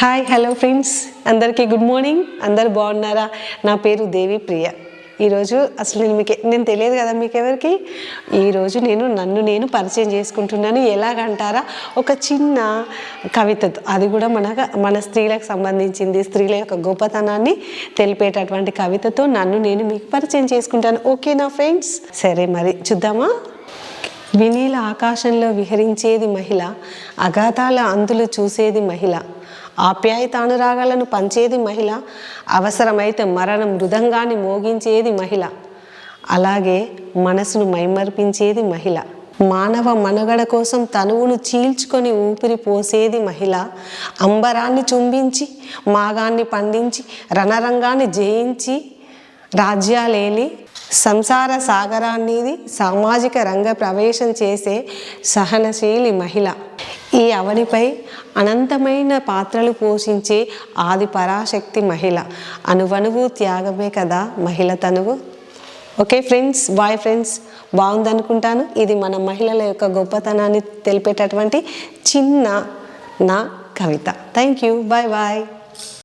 Hi hello friends, అందరికీ good morning. అందరు బాగున్నారా? నా పేరు దేవి ప్రియ. ఈరోజు అసలు నేను తెలియదు కదా మీకు ఎవరికి. ఈరోజు నన్ను నేను పరిచయం చేసుకుంటున్నాను. ఎలాగంటారా, ఒక చిన్న కవితతో, అది కూడా మన స్త్రీలకు సంబంధించింది, స్త్రీల యొక్క గొప్పతనాన్ని తెలిపేటటువంటి కవితతో నన్ను నేను మీకు పరిచయం చేసుకుంటాను. ఓకేనా ఫ్రెండ్స్? సరే, మరి చూద్దామా. వినీల ఆకాశంలో విహరించేది మహిళ, అగాధాల అంతులు చూసేది మహిళ, ఆప్యాయతానురాగాలను పంచేది మహిళ, అవసరమైతే మరణం మృదంగాన్ని మోగించేది మహిళ, అలాగే మనసును మైమర్పించేది మహిళ, మానవ మనుగడ కోసం తనువును చీల్చుకొని ఊపిరి పోసేది మహిళ, అంబరాన్ని చుంబించి మాగాన్ని పండించి రణరంగాన్ని జయించి రాజ్యాలేలి సంసార సాగరాన్ని సామాజిక రంగ ప్రవేశం చేసే సహనశీలి మహిళ, ఈ అవనిపై అనంతమైన పాత్రలు పోషించే ఆది పరాశక్తి మహిళ, అనువనువు త్యాగమే కదా మహిళ తనువు. Okay friends, bye friends. బాగుందనుకుంటాను. ఇది మన మహిళల యొక్క గొప్పతనాన్ని తెలిపేటటువంటి చిన్న నా కవిత. Thank you, bye bye.